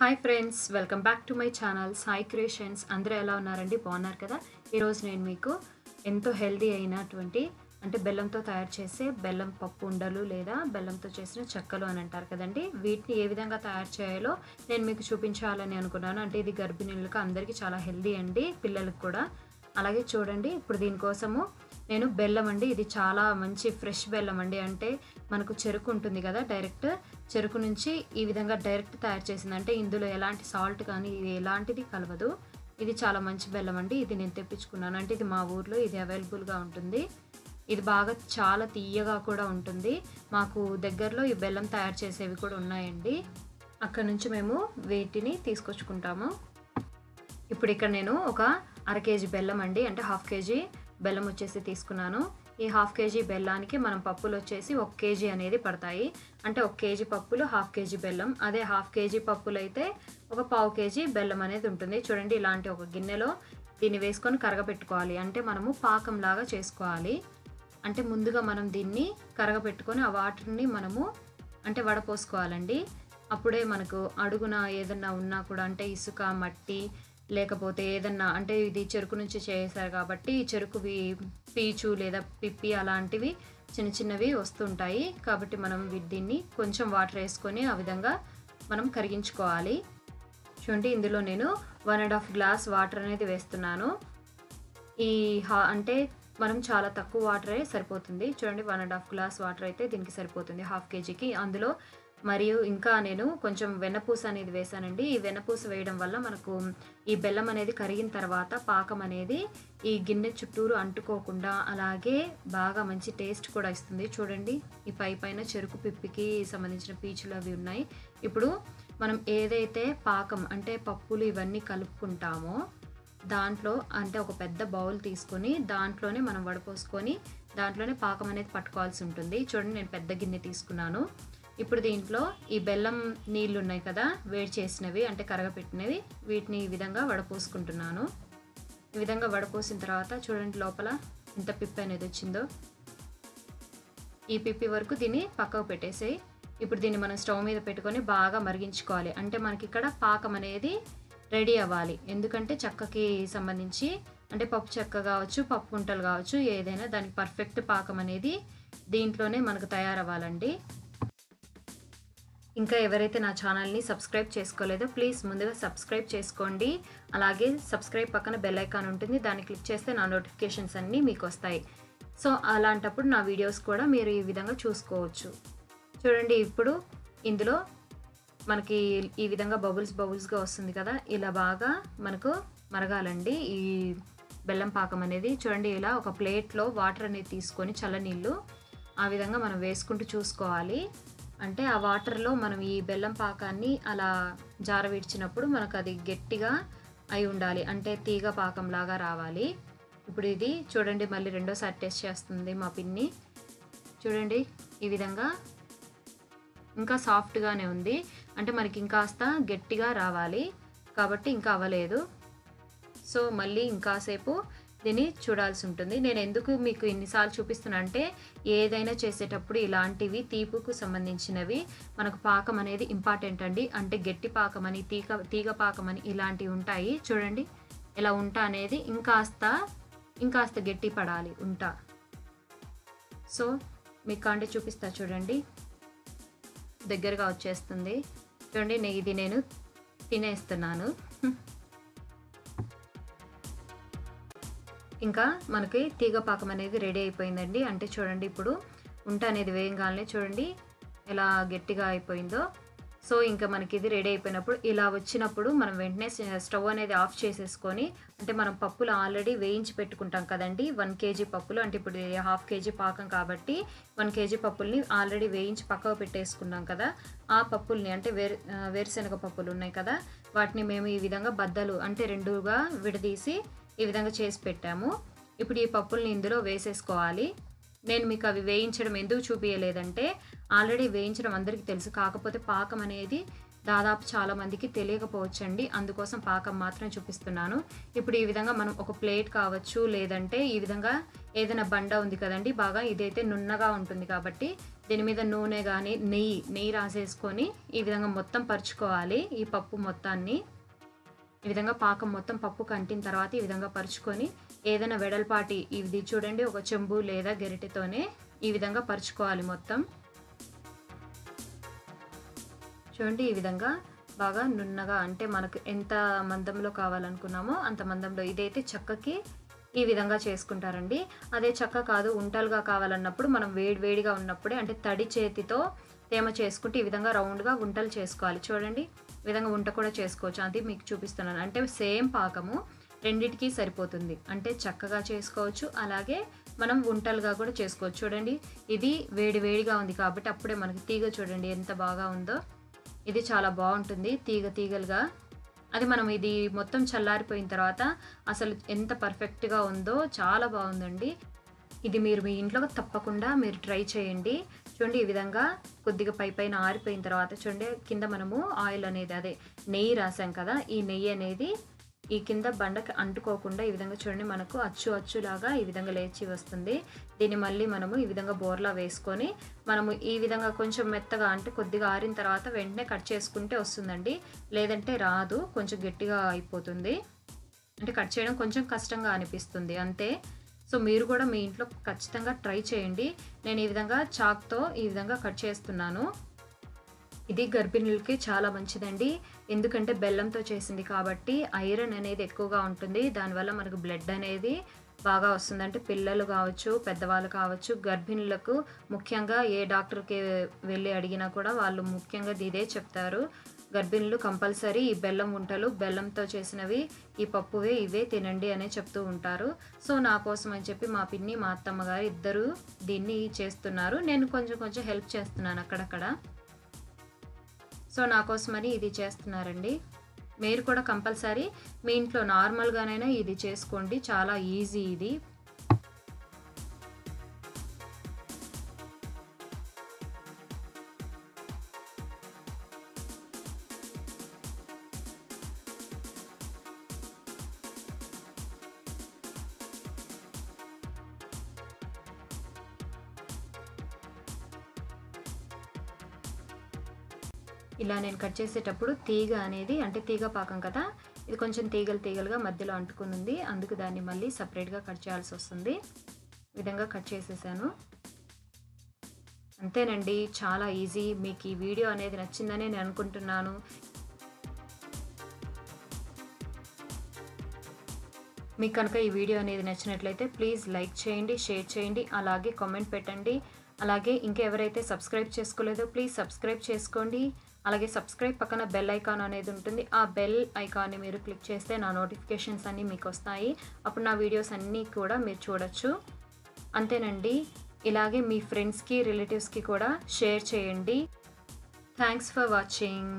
Hi friends, welcome back to my channel Sai creations. అందరూ ఎలా ఉన్నారండి? బాగున్నారు కదా? ఈరోజు నేను మీకు ఎంతో హెల్దీ అయినటువంటి బెల్లంతో తయారు చేసే బెల్లం పప్పు ఉండలు లేదా బెల్లంతో చేసిన చెక్కలు అని అంటారు కదండి. వీటిని ఏ విధంగా తయారు చేయాలో నేను మీకు చూపించాలని అనుకున్నాను. ఇది గర్భిణీలకు అందరికీ చాలా హెల్దీ అండి, పిల్లలకు కూడా. అలాగే చూడండి, ఇప్పుడు దీనికోసము నేను బెల్లం అండి, ఇది చాలా మంచి ఫ్రెష్ బెల్లం అండి. మనకు చెరుకు ఉంటుంది కదా, డైరెక్ట్ చెరుకు నుంచి ఈ విధంగా డైరెక్ట్ తయారు చేసింది. ఇందులో ఎలాంటి సాల్ట్ కానీ ఇది ఎలాంటిది కలవదు. ఇది చాలా మంచి బెల్లం అండి. ఇది నేను తెప్పించుకున్నాను. ఇది మా ఊర్లో ఇది అవైలబుల్గా ఉంటుంది. ఇది బాగా చాలా తీయగా కూడా ఉంటుంది. మాకు దగ్గరలో ఈ బెల్లం తయారు చేసేవి కూడా ఉన్నాయండి. అక్కడ నుంచి మేము వీటిని తీసుకొచ్చుకుంటాము. ఇప్పుడు ఇక్కడ నేను ఒక అర కేజీ బెల్లం అండి, హాఫ్ కేజీ బెల్లం వచ్చేసి తీసుకున్నాను. ఈ హాఫ్ కేజీ బెల్లానికి మనం పప్పులు వచ్చేసి 1 కేజీ అనేది పడతాయి. 1 కేజీ పప్పులు హాఫ్ కేజీ బెల్లం. అదే హాఫ్ కేజీ పప్పులు అయితే ఒక పావు కేజీ బెల్లం అనేది ఉంటుంది. చూడండి, ఇలాంటి ఒక గిన్నెలో దీన్ని వేసుకొని కరగపెట్టుకోవాలి. మనము పాకంలాగా చేసుకోవాలి. ముందుగా మనం దీన్ని కరగపెట్టుకొని ఆ వాటర్ని మనము వడపోసుకోవాలండి. అప్పుడే మనకు అడుగున ఏదన్నా ఉన్నా కూడా ఇసుక, మట్టి లేకపోతే ఏదన్నా ఇది చెరుకు నుంచి చేశారు కాబట్టి చెరుకువి పీచు లేదా పిప్పి అలాంటివి చిన్న చిన్నవి వస్తుంటాయి. కాబట్టి మనం దీన్ని కొంచెం వాటర్ వేసుకొని ఆ విధంగా మనం కరిగించుకోవాలి. చూడండి, ఇందులో నేను 1.5 గ్లాస్ వాటర్ అనేది వేస్తున్నాను. మనం చాలా తక్కువ వాటరే సరిపోతుంది. చూడండి, 1.5 గ్లాస్ వాటర్ అయితే దీనికి సరిపోతుంది హాఫ్ కేజీకి. అందులో మరియు ఇంకా నేను కొంచెం వెన్నపూస అనేది వేసానండి. ఈ వెన్నపూస వేయడం వల్ల మనకు ఈ బెల్లం అనేది కరిగిన తర్వాత పాకం అనేది ఈ గిన్నె చుట్టూరు అంటుకోకుండా అలాగే బాగా మంచి టేస్ట్ కూడా ఇస్తుంది. చూడండి, ఈ పైన చెరుకు పిప్పికి సంబంధించిన పీచులు అవి ఉన్నాయి. ఇప్పుడు మనం ఏదైతే పాకం పప్పులు ఇవన్నీ కలుపుకుంటామో దాంట్లో ఒక పెద్ద బౌల్ తీసుకొని దాంట్లోనే మనం వడపోసుకొని దాంట్లోనే పాకం అనేది పట్టుకోవాల్సి ఉంటుంది. చూడండి, నేను పెద్ద గిన్నె తీసుకున్నాను. ఇప్పుడు దీంట్లో ఈ బెల్లం నీళ్ళు ఉన్నాయి కదా, వేడి చేసినవి కరగపెట్టినవి, వీటిని ఈ విధంగా వడపోసుకుంటున్నాను. ఈ విధంగా వడపోసిన తర్వాత చూడండి లోపల ఎంత పిప్పి అనేది వచ్చిందో. ఈ పిప్పి వరకు దీన్ని పక్కకు పెట్టేసేయి. ఇప్పుడు దీన్ని మనం స్టవ్ మీద పెట్టుకొని బాగా మరిగించుకోవాలి. మనకి ఇక్కడ పాకం అనేది రెడీ అవ్వాలి. ఎందుకంటే చెక్కకి సంబంధించి పప్పు చెక్క కావచ్చు, పప్పు ఉంటలు కావచ్చు, ఏదైనా దానికి పర్ఫెక్ట్ పాకం అనేది దీంట్లోనే మనకు తయారవ్వాలండి. ఇంకా ఎవరైతే నా ఛానల్ని సబ్స్క్రైబ్ చేసుకోలేదో ప్లీజ్ ముందుగా సబ్స్క్రైబ్ చేసుకోండి. అలాగే సబ్స్క్రైబ్ పక్కన బెల్ ఐకాన్ ఉంటుంది, దాన్ని క్లిక్ చేస్తే నా నోటిఫికేషన్స్ అన్నీ మీకు వస్తాయి. సో అలాంటప్పుడు నా వీడియోస్ కూడా మీరు ఈ విధంగా చూసుకోవచ్చు. చూడండి, ఇప్పుడు ఇందులో మనకి ఈ విధంగా బబుల్స్గా వస్తుంది కదా, ఇలా బాగా మనకు మరగాలండి ఈ బెల్లం పాకం అనేది. చూడండి, ఇలా ఒక ప్లేట్లో వాటర్ అనేది తీసుకొని చల్లనీళ్ళు ఆ విధంగా మనం వేసుకుంటూ చూసుకోవాలి. ఆ వాటర్లో మనం ఈ బెల్లం పాకాన్ని అలా జార విడిచినప్పుడు మనకు అది గట్టిగా అయి ఉండాలి, తీగ పాకంలాగా రావాలి. ఇప్పుడు ఇది చూడండి, మళ్ళీ రెండోసారి టెస్ట్ చేస్తుంది మా పిన్ని. చూడండి, ఈ విధంగా ఇంకా సాఫ్ట్గానే ఉంది. మనకి ఇంకాస్త గట్టిగా రావాలి కాబట్టి ఇంకా అవ్వలేదు. సో మళ్ళీ ఇంకాసేపు దీన్ని చూడాల్సి ఉంటుంది. నేను ఎందుకు మీకు ఎన్నిసార్లు చూపిస్తున్నా ఏదైనా చేసేటప్పుడు ఇలాంటివి తీపుకు సంబంధించినవి మనకు పాకం అనేది ఇంపార్టెంట్ అండి. గట్టి పాకం అని, తీగ పాకం అని ఇలాంటివి ఉంటాయి. చూడండి, ఇలా ఉంటా అనేది ఇంకాస్త గట్టి పడాలి ఉంటా. సో మీకు చూపిస్తా చూడండి, దగ్గరగా వచ్చేస్తుంది. చూడండి, ఇది నేను తినేస్తున్నాను. ఇంకా మనకి తీగ పాకం అనేది రెడీ అయిపోయిందండి. చూడండి, ఇప్పుడు ఉంట అనేది వేయంగానే చూడండి ఎలా గట్టిగా అయిపోయిందో. సో ఇంకా మనకి ఇది రెడీ అయిపోయినప్పుడు ఇలా వచ్చినప్పుడు మనం వెంటనే స్టవ్ అనేది ఆఫ్ చేసేసుకొని మనం పప్పులు ఆల్రెడీ వేయించి పెట్టుకుంటాం కదండి. 1 కేజీ పప్పులు ఇప్పుడు హాఫ్ కేజీ పాకం కాబట్టి 1 కేజీ పప్పుల్ని ఆల్రెడీ వేయించి పక్కకు పెట్టేసుకున్నాం కదా. ఆ పప్పుల్ని వేరుశనగ పప్పులు ఉన్నాయి కదా, వాటిని మేము ఈ విధంగా బద్దలు 2గా విడదీసి ఈ విధంగా చేసి పెట్టాము. ఇప్పుడు ఈ పప్పుల్ని ఇందులో వేసేసుకోవాలి. నేను మీకు అవి వేయించడం ఎందుకు చూపించలేదంటే ఆల్రెడీ వేయించడం అందరికీ తెలుసు, కాకపోతే పాకం అనేది దాదాపు చాలామందికి తెలియకపోవచ్చండి, అందుకోసం పాకం మాత్రమే చూపిస్తున్నాను. ఇప్పుడు ఈ విధంగా మనం ఒక ప్లేట్ కావచ్చు, లేదంటే ఈ విధంగా ఏదైనా బండ ఉంది కదండి బాగా, ఇదైతే నున్నగా ఉంటుంది కాబట్టి దీని మీద నూనె కానీ నెయ్యి రాసేసుకొని ఈ విధంగా మొత్తం పరుచుకోవాలి. ఈ పప్పు మొత్తాన్ని ఈ విధంగా పాకం మొత్తం పప్పు కంటిన తర్వాత ఈ విధంగా పరుచుకొని ఏదైనా వెడల్పాటి ఇది చూడండి ఒక చెంబు లేదా గరిటెతోనే ఈ విధంగా పరుచుకోవాలి మొత్తం. చూడండి ఈ విధంగా బాగా నున్నగా, అంటే మనకు ఎంత మందంలో కావాలనుకున్నామో అంత మందంలో. ఇదైతే చెక్కకి ఈ విధంగా చేసుకుంటారండి. అదే చెక్క కాదు ఉంటలుగా కావాలన్నప్పుడు మనం వేడిగా ఉన్నప్పుడే అంటే తడి చేతితో తేమ చేసుకుంటే ఈ విధంగా రౌండ్గా ఉంటలు చేసుకోవాలి. చూడండి ఈ విధంగా ఉంట కూడా చేసుకోవచ్చు, అది మీకు చూపిస్తున్నాను. అంటే సేమ్ పాకము రెండిటికి సరిపోతుంది, అంటే చక్కగా చేసుకోవచ్చు, అలాగే మనం ఉంటలుగా కూడా చేసుకోవచ్చు. చూడండి ఇది వేడిగా ఉంది కాబట్టి అప్పుడే మనకి తీగ చూడండి ఎంత బాగా ఉందో. ఇది చాలా బాగుంటుంది తీగలుగా. అది మనం ఇది మొత్తం చల్లారిపోయిన తర్వాత అసలు ఎంత పర్ఫెక్ట్గా ఉందో, చాలా బాగుందండి. ఇది మీరు మీ ఇంట్లో తప్పకుండా మీరు ట్రై చేయండి. చూడండి ఈ విధంగా కొద్దిగా పైన ఆరిపోయిన తర్వాత చూడండి కింద మనము ఆయిల్ అనేది అదే నెయ్యి రాసాం కదా, ఈ నెయ్యి అనేది ఈ కింద బండకి అంటుకోకుండా ఈ విధంగా చూడండి మనకు అచ్చులాగా ఈ విధంగా లేచి వస్తుంది. దీన్ని మళ్ళీ మనము ఈ విధంగా బోర్లా వేసుకొని మనము ఈ విధంగా కొంచెం మెత్తగా అంటే కొద్దిగా ఆరిన తర్వాత వెంటనే కట్ చేసుకుంటే వస్తుందండి, లేదంటే రాదు, కొంచెం గట్టిగా అయిపోతుంది. అంటే కట్ చేయడం కొంచెం కష్టంగా అనిపిస్తుంది అంతే. సో మీరు కూడా మీ ఇంట్లో ఖచ్చితంగా ట్రై చేయండి. నేను ఈ విధంగా చాక్తో ఈ విధంగా కట్ చేస్తున్నాను. ఇది గర్భిణులకి చాలా మంచిదండి, ఎందుకంటే బెల్లంతో చేసింది కాబట్టి ఐరన్ అనేది ఎక్కువగా ఉంటుంది. దానివల్ల మనకు బ్లడ్ అనేది బాగా వస్తుంది. అంటే పిల్లలు కావచ్చు, పెద్దవాళ్ళు కావచ్చు, గర్భిణులకు ముఖ్యంగా ఏ డాక్టర్కి వెళ్ళి అడిగినా కూడా వాళ్ళు ముఖ్యంగా ఇదే చెప్తారు. గర్భిణులు కంపల్సరీ ఈ బెల్లం ఉంటలు, బెల్లంతో చేసినవి, ఈ పప్పువే ఇవే తినండి అనే చెప్తూ ఉంటారు. సో నా కోసం అని చెప్పి మా పిన్ని మా అత్తమ్మ గారు ఇద్దరు దీన్ని చేస్తున్నారు. నేను కొంచెం హెల్ప్ చేస్తున్నాను అక్కడక్కడ. సో నా కోసమని ఇది చేస్తున్నారండి. మీరు కూడా కంపల్సరీ మీ ఇంట్లో నార్మల్గానైనా ఇది చేసుకోండి, చాలా ఈజీ ఇది. ఇలా నేను కట్ చేసేటప్పుడు తీగ అనేది అంటే తీగ పాకం కదా, ఇది కొంచెం తీగలుగా మధ్యలో అంటుకుని ఉంది, అందుకు దాన్ని మళ్ళీ సపరేట్గా కట్ చేయాల్సి వస్తుంది. ఈ విధంగా కట్ చేసేసాను. అంతేనండి, చాలా ఈజీ. మీకు ఈ వీడియో అనేది నచ్చిందని నేను అనుకుంటున్నాను. మీకు కనుక ఈ వీడియో అనేది నచ్చినట్లయితే ప్లీజ్ లైక్ చేయండి, షేర్ చేయండి, అలాగే కామెంట్ పెట్టండి. అలాగే ఇంకెవరైతే సబ్స్క్రైబ్ చేసుకోలేదో ప్లీజ్ సబ్స్క్రైబ్ చేసుకోండి. అలాగే సబ్స్క్రైబ్ పక్కన బెల్ ఐకాన్ అనేది ఉంటుంది, ఆ బెల్ ఐకాన్ని మీరు క్లిక్ చేస్తే నా నోటిఫికేషన్స్ అన్నీ మీకు వస్తాయి. అప్పుడు నా వీడియోస్ అన్నీ కూడా మీరు చూడొచ్చు. అంతేనండి, ఇలాగే మీ ఫ్రెండ్స్కి రిలేటివ్స్కి కూడా షేర్ చేయండి. Thanks for watching.